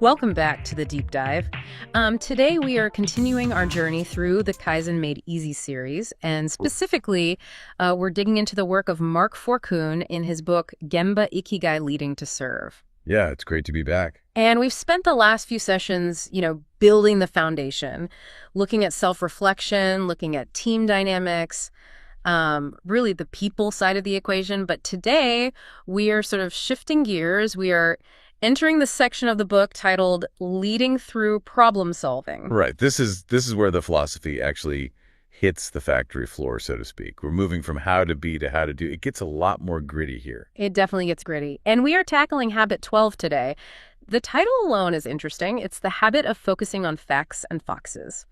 Welcome back to the Deep Dive. Today we are continuing our journey through the Kaizen Made Easy series, and specifically, we're digging into the work of Mark Forkun in his book, Gemba Ikigai Leading to Serve. Yeah, it's great to be back. And we've spent the last few sessions, building the foundation, looking at self-reflection, looking at team dynamics, really the people side of the equation. But today we are sort of shifting gears. We are entering the section of the book titled Leading Through Problem Solving. Right. This is where the philosophy actually hits the factory floor, so to speak. We're moving from how to be to how to do. It gets a lot more gritty here. It definitely gets gritty. And we are tackling habit 12 today. The title alone is interesting. It's the habit of focusing on facts and foxes.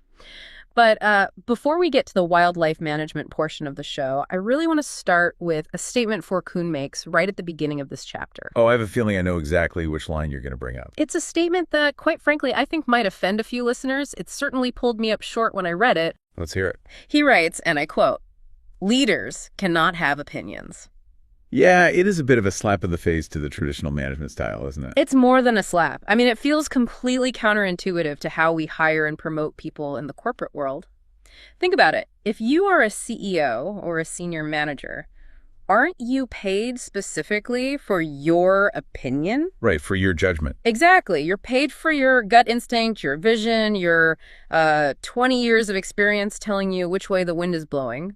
But before we get to the wildlife management portion of the show, I really want to start with a statement Forkun makes right at the beginning of this chapter. Oh, I have a feeling I know exactly which line you're going to bring up. It's a statement that, quite frankly, I think might offend a few listeners. It certainly pulled me up short when I read it. Let's hear it. He writes, and I quote, "Leaders cannot have opinions." Yeah, it is a bit of a slap in the face to the traditional management style, isn't it? It's more than a slap. I mean, it feels completely counterintuitive to how we hire and promote people in the corporate world. Think about it. If you are a CEO or a senior manager, aren't you paid specifically for your opinion? Right, for your judgment. Exactly. You're paid for your gut instinct, your vision, your 20 years of experience telling you which way the wind is blowing.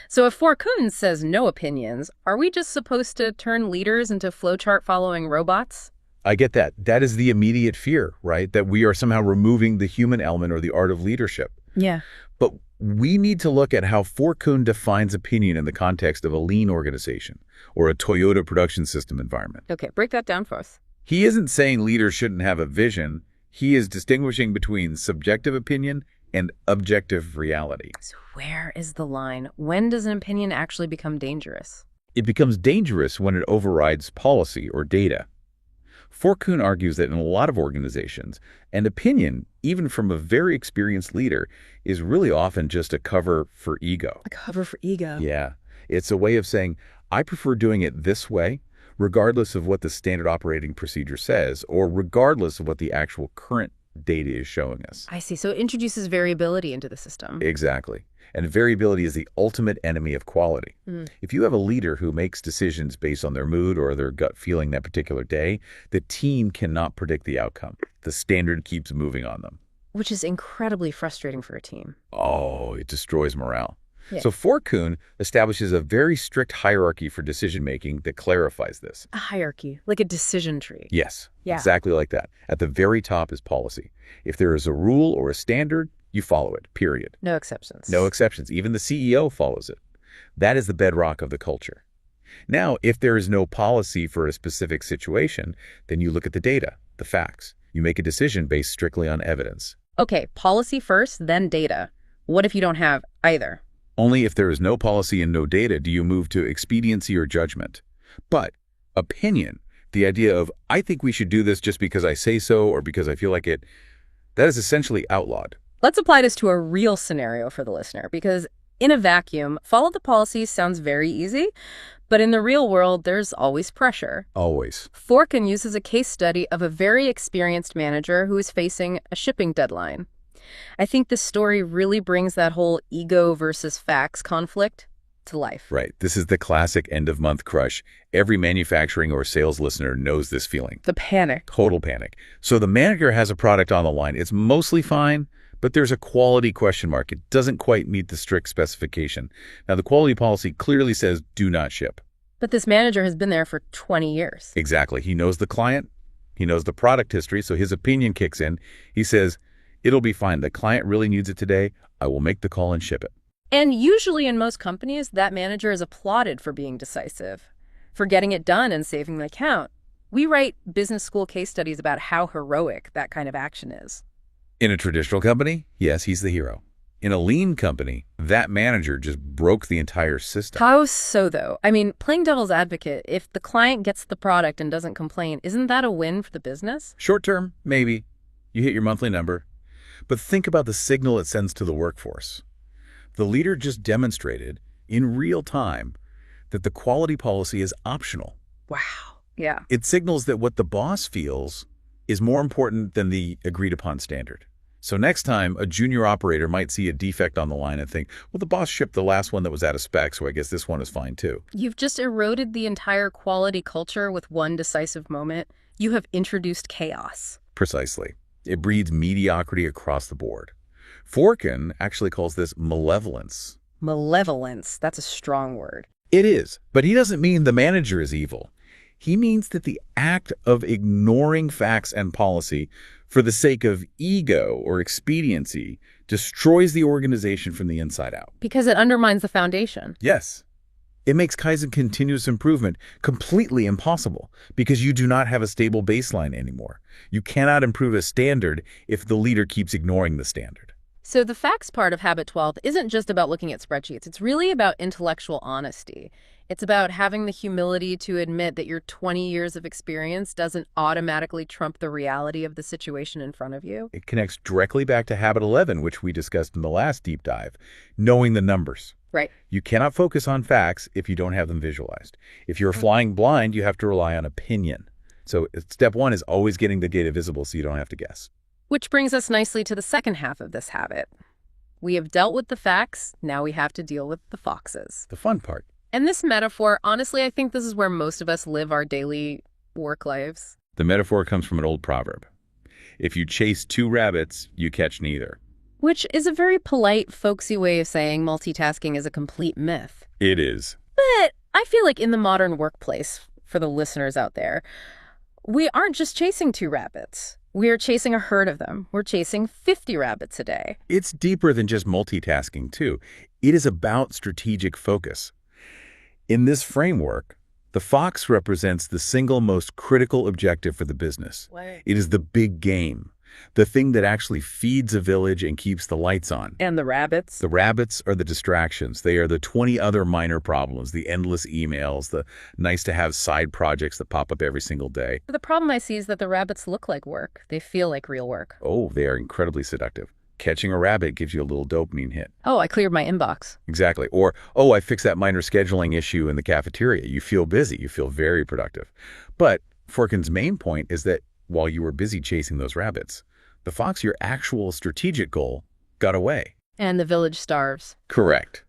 So if Forkun says no opinions, are we just supposed to turn leaders into flowchart-following robots? I get that. That is the immediate fear, right? That we are somehow removing the human element or the art of leadership. Yeah. But we need to look at how Forkun defines opinion in the context of a lean organization or a Toyota production system environment. Okay, break that down for us. He isn't saying leaders shouldn't have a vision. He is distinguishing between subjective opinion and objective reality. So where is the line? When does an opinion actually become dangerous? It becomes dangerous when it overrides policy or data. Forkun argues that in a lot of organizations, an opinion, even from a very experienced leader, is really often just a cover for ego. A cover for ego. Yeah. It's a way of saying, I prefer doing it this way, regardless of what the standard operating procedure says, or regardless of what the actual current data is showing us. I see. So it introduces variability into the system. Exactly. And variability is the ultimate enemy of quality. If you have a leader who makes decisions based on their mood or their gut feeling that particular day, the team cannot predict the outcome. The standard keeps moving on them. Which is incredibly frustrating for a team. Oh, it destroys morale. Yeah. So Forkun establishes a very strict hierarchy for decision-making that clarifies this. A hierarchy, like a decision tree. Yes, Yeah. exactly like that. At the very top is policy. If there is a rule or a standard, you follow it, period. No exceptions. No exceptions. Even the CEO follows it. That is the bedrock of the culture. Now, if there is no policy for a specific situation, then you look at the data, the facts. You make a decision based strictly on evidence. Okay, policy first, then data. What if you don't have either? Only if there is no policy and no data do you move to expediency or judgment. But opinion, the idea of, I think we should do this just because I say so or because I feel like it, that is essentially outlawed. Let's apply this to a real scenario for the listener, because in a vacuum, follow the policies sounds very easy, but in the real world, there's always pressure. Always. Forkun uses a case study of a very experienced manager who is facing a shipping deadline. I think this story really brings that whole ego versus facts conflict to life. Right. This is the classic end-of-month crush. Every manufacturing or sales listener knows this feeling. The panic. Total panic. So the manager has a product on the line. It's mostly fine, but there's a quality question mark. It doesn't quite meet the strict specification. Now, the quality policy clearly says do not ship. But this manager has been there for 20 years. Exactly. He knows the client. He knows the product history, so his opinion kicks in. He says, it'll be fine. The client really needs it today. I will make the call and ship it. And usually in most companies, that manager is applauded for being decisive, for getting it done and saving the account. We write business school case studies about how heroic that kind of action is. In a traditional company, yes, he's the hero. In a lean company, that manager just broke the entire system. How so, though? I mean, playing devil's advocate, if the client gets the product and doesn't complain, isn't that a win for the business? Short term, maybe. You hit your monthly number. But think about the signal it sends to the workforce. The leader just demonstrated, in real time, that the quality policy is optional. Wow. Yeah. It signals that what the boss feels is more important than the agreed-upon standard. So next time, a junior operator might see a defect on the line and think, well, the boss shipped the last one that was out of spec, so I guess this one is fine too. You've just eroded the entire quality culture with one decisive moment. You have introduced chaos. Precisely. It breeds mediocrity across the board. Forkin actually calls this malevolence. Malevolence, that's a strong word. It is, but he doesn't mean the manager is evil. He means that the act of ignoring facts and policy for the sake of ego or expediency destroys the organization from the inside out. Because it undermines the foundation. Yes. It makes Kaizen continuous improvement completely impossible because you do not have a stable baseline anymore. You cannot improve a standard if the leader keeps ignoring the standard. So the facts part of Habit 12 isn't just about looking at spreadsheets. It's really about intellectual honesty. It's about having the humility to admit that your 20 years of experience doesn't automatically trump the reality of the situation in front of you. It connects directly back to Habit 11, which we discussed in the last deep dive, knowing the numbers. Right. You cannot focus on facts if you don't have them visualized. If you're flying blind, you have to rely on opinion. So step one is always getting the data visible so you don't have to guess. Which brings us nicely to the second half of this habit. We have dealt with the facts, now we have to deal with the foxes. The fun part. And this metaphor, honestly, I think this is where most of us live our daily work lives. The metaphor comes from an old proverb. If you chase two rabbits, you catch neither. Which is a very polite, folksy way of saying multitasking is a complete myth. It is. But I feel like in the modern workplace, for the listeners out there, we aren't just chasing two rabbits. We're chasing a herd of them. We're chasing 50 rabbits a day. It's deeper than just multitasking, too. It is about strategic focus. In this framework, the fox represents the single most critical objective for the business. What? It is the big game, the thing that actually feeds a village and keeps the lights on. And the rabbits? The rabbits are the distractions. They are the 20 other minor problems, the endless emails, the nice-to-have side projects that pop up every single day. The problem I see is that the rabbits look like work. They feel like real work. Oh, they are incredibly seductive. Catching a rabbit gives you a little dopamine hit. Oh, I cleared my inbox. Exactly. Or, oh, I fixed that minor scheduling issue in the cafeteria. You feel busy. You feel very productive. But Forkin's main point is that while you were busy chasing those rabbits, the fox, your actual strategic goal, got away. And the village starves. Correct.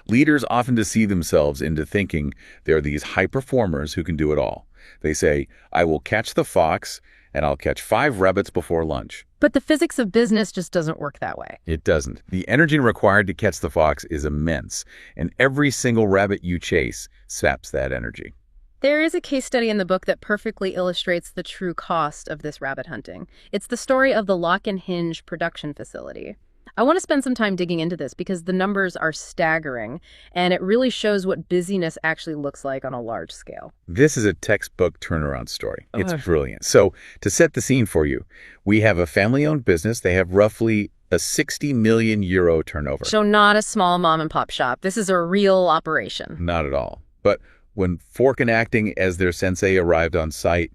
Leaders often deceive themselves into thinking they're these high performers who can do it all. They say, I will catch the fox and I'll catch 5 rabbits before lunch. But the physics of business just doesn't work that way. It doesn't. The energy required to catch the fox is immense, and every single rabbit you chase saps that energy. There is a case study in the book that perfectly illustrates the true cost of this rabbit hunting. It's the story of the Lock and Hinge production facility. I want to spend some time digging into this because the numbers are staggering, and it really shows what busyness actually looks like on a large scale. This is a textbook turnaround story. It's brilliant. So to set the scene for you, we have a family-owned business. They have roughly a 60 million euro turnover. So not a small mom and pop shop. This is a real operation. Not at all. But when Forkin acting as their sensei arrived on site,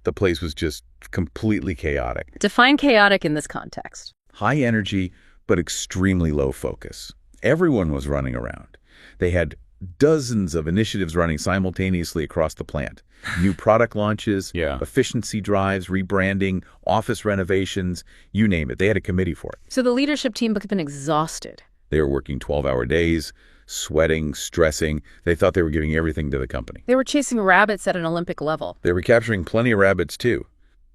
the place was just completely chaotic. Define chaotic in this context. High energy, but extremely low focus. Everyone was running around. They had dozens of initiatives running simultaneously across the plant. New product launches, efficiency drives, rebranding, office renovations, you name it. They had a committee for it. So the leadership team must have been exhausted. They were working 12-hour days, sweating, stressing. They thought they were giving everything to the company. They were chasing rabbits at an Olympic level. They were capturing plenty of rabbits, too.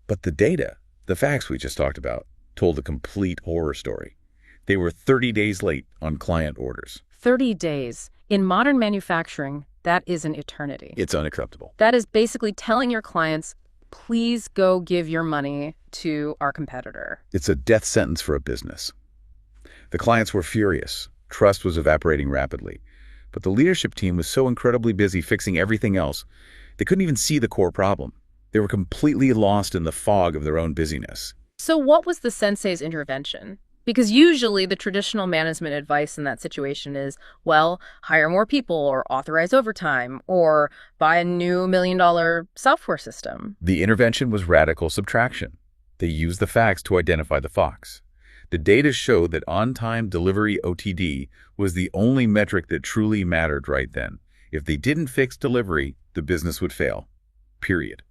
But the data, the facts we just talked about, told a complete horror story. They were 30 days late on client orders. 30 days. In modern manufacturing, that is an eternity. It's unacceptable. That is basically telling your clients, please go give your money to our competitor. It's a death sentence for a business. The clients were furious. Trust was evaporating rapidly. But the leadership team was so incredibly busy fixing everything else, they couldn't even see the core problem. They were completely lost in the fog of their own busyness. So what was the sensei's intervention? Because usually the traditional management advice in that situation is, well, hire more people or authorize overtime or buy a new $1 million software system. The intervention was radical subtraction. They used the facts to identify the fox. The data showed that on-time delivery OTD was the only metric that truly mattered right then. If they didn't fix delivery, the business would fail. Period.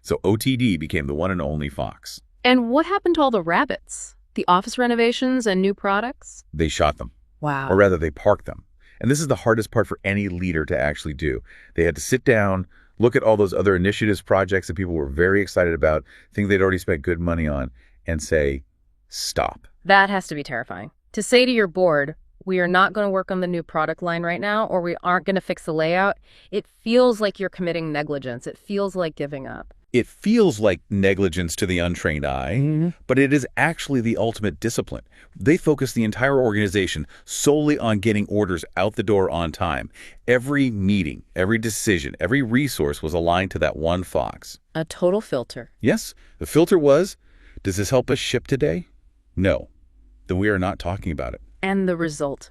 So OTD became the one and only Fox. And what happened to all the rabbits? The office renovations and new products? They shot them, Wow. or rather they parked them. And this is the hardest part for any leader to actually do. They had to sit down, look at all those other initiatives, projects that people were very excited about, things they'd already spent good money on, and say, stop. That has to be terrifying. To say to your board, we are not going to work on the new product line right now, or we aren't going to fix the layout, it feels like you're committing negligence. It feels like giving up. It feels like negligence to the untrained eye, but it is actually the ultimate discipline. They focus the entire organization solely on getting orders out the door on time. Every meeting, every decision, every resource was aligned to that one Fox. A total filter. Yes, the filter was, does this help us ship today? No. Then we are not talking about it. And the result.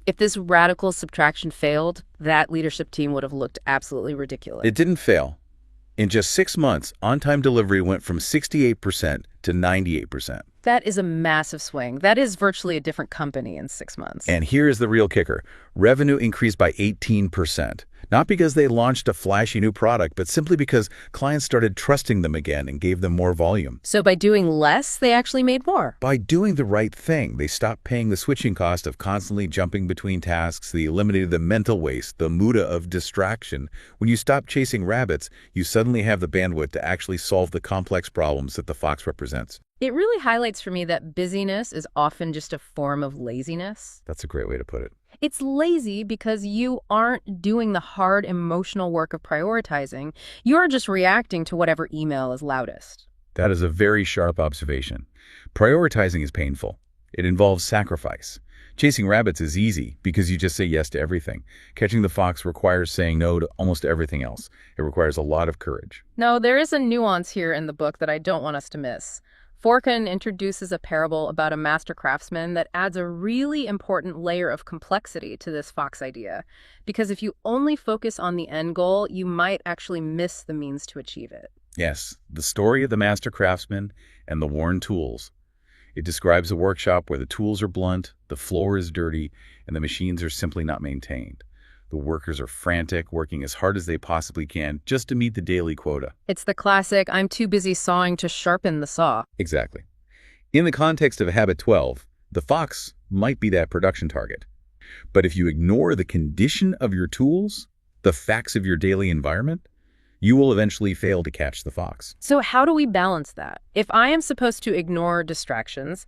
If this radical subtraction failed, that leadership team would have looked absolutely ridiculous. It didn't fail. In just 6 months, on-time delivery went from 68% to 98%. That is a massive swing. That is virtually a different company in 6 months. And here is the real kicker. Revenue increased by 18%. Not because they launched a flashy new product, but simply because clients started trusting them again and gave them more volume. So by doing less, they actually made more. By doing the right thing, they stopped paying the switching cost of constantly jumping between tasks. They eliminated the mental waste, the muda of distraction. When you stop chasing rabbits, you suddenly have the bandwidth to actually solve the complex problems that the Fox represents. It really highlights for me that busyness is often just a form of laziness. That's a great way to put it. It's lazy because you aren't doing the hard emotional work of prioritizing. You're just reacting to whatever email is loudest. That is a very sharp observation. Prioritizing is painful. It involves sacrifice. Chasing rabbits is easy because you just say yes to everything. Catching the fox requires saying no to almost everything else. It requires a lot of courage. No, there is a nuance here in the book that I don't want us to miss. Forkin introduces a parable about a master craftsman that adds a really important layer of complexity to this fox idea. Because if you only focus on the end goal, you might actually miss the means to achieve it. Yes, the story of the master craftsman and the worn tools. It describes a workshop where the tools are blunt, the floor is dirty, and the machines are simply not maintained. The workers are frantic, working as hard as they possibly can just to meet the daily quota. It's the classic, I'm too busy sawing to sharpen the saw. Exactly. In the context of Habit 12, the fox might be that production target. But if you ignore the condition of your tools, the facts of your daily environment, you will eventually fail to catch the fox. So how do we balance that? If I am supposed to ignore distractions,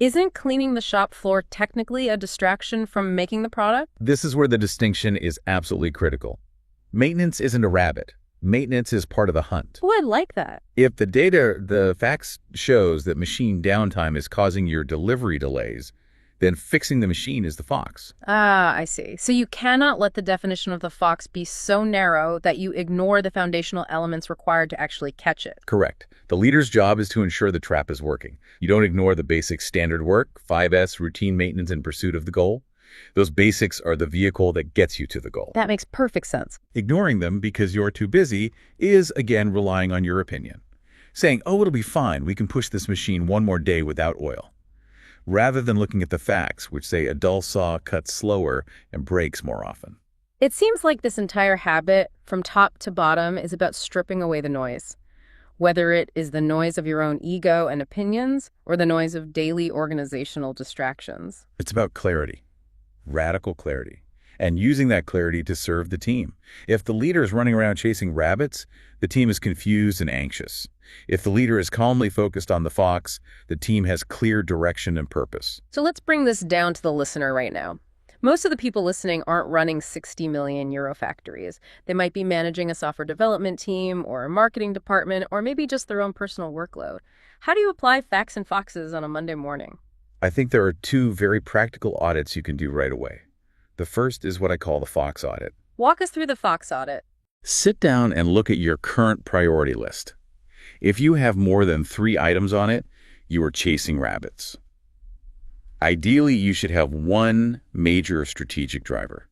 isn't cleaning the shop floor technically a distraction from making the product? This is where the distinction is absolutely critical. Maintenance isn't a rabbit. Maintenance is part of the hunt. Oh, I like that. If the facts shows that machine downtime is causing your delivery delays, then fixing the machine is the fox. Ah, I see. So you cannot let the definition of the fox be so narrow that you ignore the foundational elements required to actually catch it. Correct. The leader's job is to ensure the trap is working. You don't ignore the basic standard work, 5S, routine maintenance in pursuit of the goal. Those basics are the vehicle that gets you to the goal. That makes perfect sense. Ignoring them because you're too busy is, again, relying on your opinion. Saying, oh, it'll be fine, we can push this machine one more day without oil. Rather than looking at the facts, which say a dull saw cuts slower and breaks more often. It seems like this entire habit, from top to bottom, is about stripping away the noise. Whether it is the noise of your own ego and opinions, or the noise of daily organizational distractions. It's about clarity, radical clarity, and using that clarity to serve the team. If the leader is running around chasing rabbits, the team is confused and anxious. If the leader is calmly focused on the fox, the team has clear direction and purpose. So let's bring this down to the listener right now. Most of the people listening aren't running 60 million euro factories. They might be managing a software development team or a marketing department or maybe just their own personal workload. How do you apply facts and foxes on a Monday morning? I think there are two very practical audits you can do right away. The first is what I call the fox audit. Walk us through the fox audit. Sit down and look at your current priority list. If you have more than 3 items on it, you are chasing rabbits. Ideally, you should have one major strategic driver.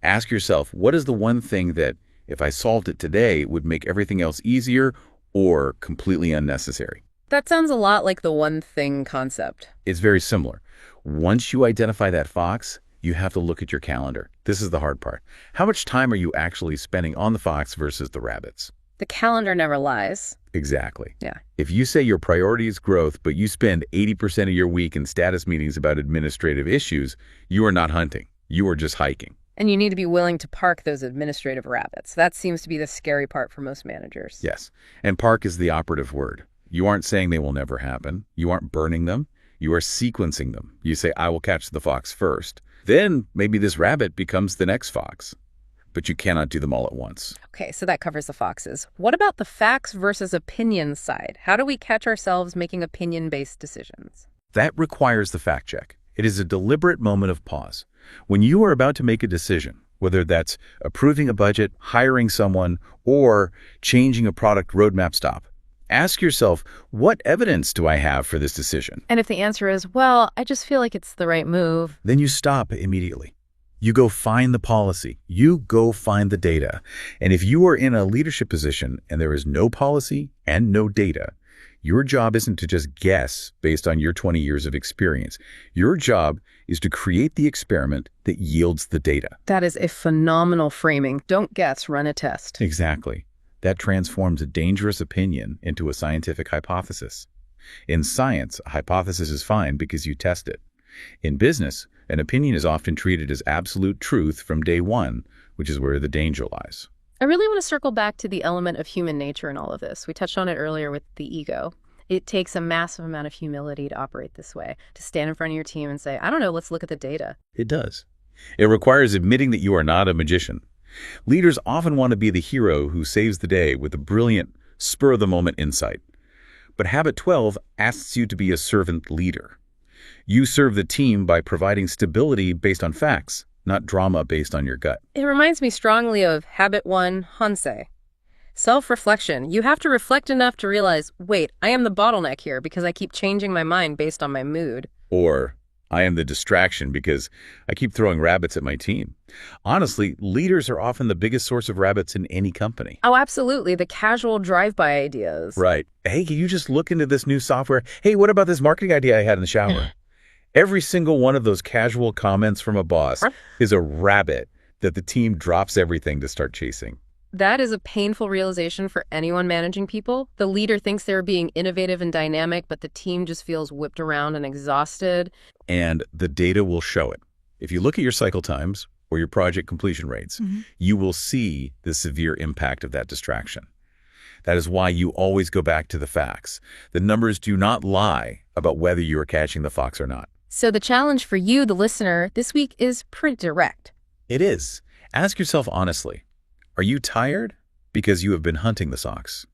Ask yourself, what is the one thing that, if I solved it today, would make everything else easier or completely unnecessary? That sounds a lot like the one thing concept. It's very similar. Once you identify that fox, you have to look at your calendar. This is the hard part. How much time are you actually spending on the fox versus the rabbits? The calendar never lies. Exactly. Yeah. If you say your priority is growth, but you spend 80% of your week in status meetings about administrative issues, you are not hunting. You are just hiking. And you need to be willing to park those administrative rabbits. That seems to be the scary part for most managers. Yes. And park is the operative word. You aren't saying they will never happen. You aren't burning them. You are sequencing them. You say, I will catch the fox first. Then maybe this rabbit becomes the next fox. But you cannot do them all at once. Okay, so that covers the foxes. What about the facts versus opinions side? How do we catch ourselves making opinion-based decisions? That requires the fact check. It is a deliberate moment of pause. When you are about to make a decision, whether that's approving a budget, hiring someone, or changing a product roadmap stop, ask yourself, what evidence do I have for this decision? And if the answer is, well, I just feel like it's the right move, Then you stop immediately. You go find the policy. You go find the data. And if you are in a leadership position and there is no policy and no data, your job isn't to just guess based on your 20 years of experience. Your job is to create the experiment that yields the data. that is a phenomenal framing. Don't guess, run a test. Exactly. That transforms a dangerous opinion into a scientific hypothesis. In science, a hypothesis is fine because you test it. In business, an opinion is often treated as absolute truth from day one, which is where the danger lies. I really want to circle back to the element of human nature in all of this. We touched on it earlier with the ego. It takes a massive amount of humility to operate this way, to stand in front of your team and say, I don't know, let's look at the data. It does. It requires admitting that you are not a magician. Leaders often want to be the hero who saves the day with a brilliant, spur-of-the-moment insight. But Habit 12 asks you to be a servant leader. You serve the team by providing stability based on facts, not drama based on your gut. It reminds me strongly of Habit 1, Hansei. Self-reflection. You have to reflect enough to realize, wait, I am the bottleneck here because I keep changing my mind based on my mood. Or, I am the distraction because I keep throwing rabbits at my team. Honestly, leaders are often the biggest source of rabbits in any company. Oh, absolutely. The casual drive-by ideas. Right. Hey, can you just look into this new software? Hey, what about this marketing idea I had in the shower? Every single one of those casual comments from a boss is a rabbit that the team drops everything to start chasing. That is a painful realization for anyone managing people. The leader thinks they're being innovative and dynamic, but the team just feels whipped around and exhausted. And the data will show it. If you look at your cycle times or your project completion rates, you will see the severe impact of that distraction. That is why you always go back to the facts. The numbers do not lie about whether you are catching the fox or not. So the challenge for you, the listener, this week is pretty direct. It is. Ask yourself honestly, are you tired because you have been hunting the fox?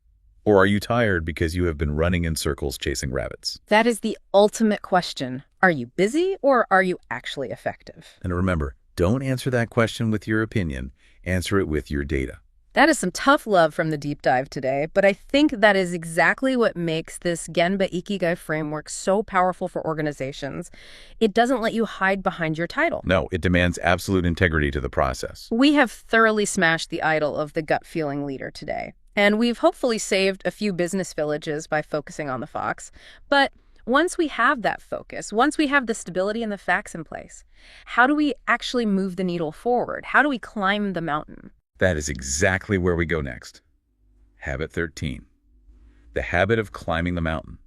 Or are you tired because you have been running in circles chasing rabbits? That is the ultimate question. Are you busy or are you actually effective? And remember, don't answer that question with your opinion. Answer it with your data. That is some tough love from the deep dive today, but I think that is exactly what makes this Genba Ikigai framework so powerful for organizations. It doesn't let you hide behind your title. No, it demands absolute integrity to the process. We have thoroughly smashed the idol of the gut-feeling leader today, and we've hopefully saved a few business villages by focusing on the fox. But once we have that focus, once we have the stability and the facts in place, how do we actually move the needle forward? How do we climb the mountain? That is exactly where we go next. Habit 13. The habit of climbing the mountain.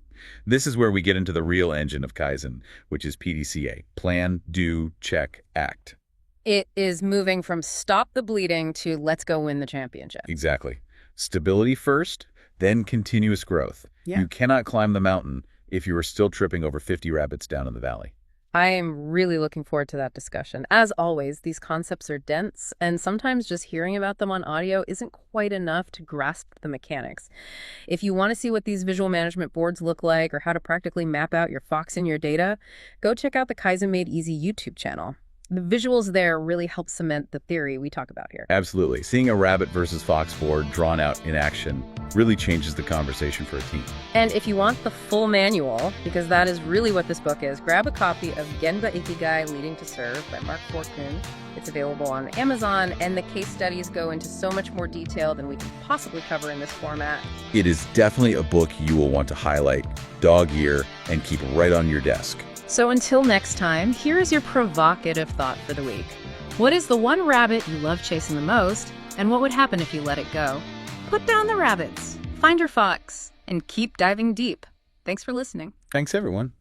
This is where we get into the real engine of Kaizen, which is PDCA. Plan, do, check, act. It is moving from stop the bleeding to let's go win the championship. Exactly. Stability first, then continuous growth. Yeah. You cannot climb the mountain if you are still tripping over 50 rabbits down in the valley. I am really looking forward to that discussion. As always, these concepts are dense, and sometimes just hearing about them on audio isn't quite enough to grasp the mechanics. If you want to see what these visual management boards look like or how to practically map out your fox in your data, go check out the Kaizen Made Easy YouTube channel. The visuals there really help cement the theory we talk about here. Absolutely. Seeing a rabbit versus fox board drawn out in action really changes the conversation for a team. And if you want the full manual, because that is really what this book is, grab a copy of Genba Ikigai Leading to Serve by Mark Fortune. It's available on Amazon, and the case studies go into so much more detail than we can possibly cover in this format. It is definitely a book you will want to highlight, dog ear, and keep right on your desk. So until next time, here is your provocative thought for the week. What is the one rabbit you love chasing the most, and what would happen if you let it go? put down the rabbits, find your fox, and keep diving deep. Thanks for listening. Thanks, everyone.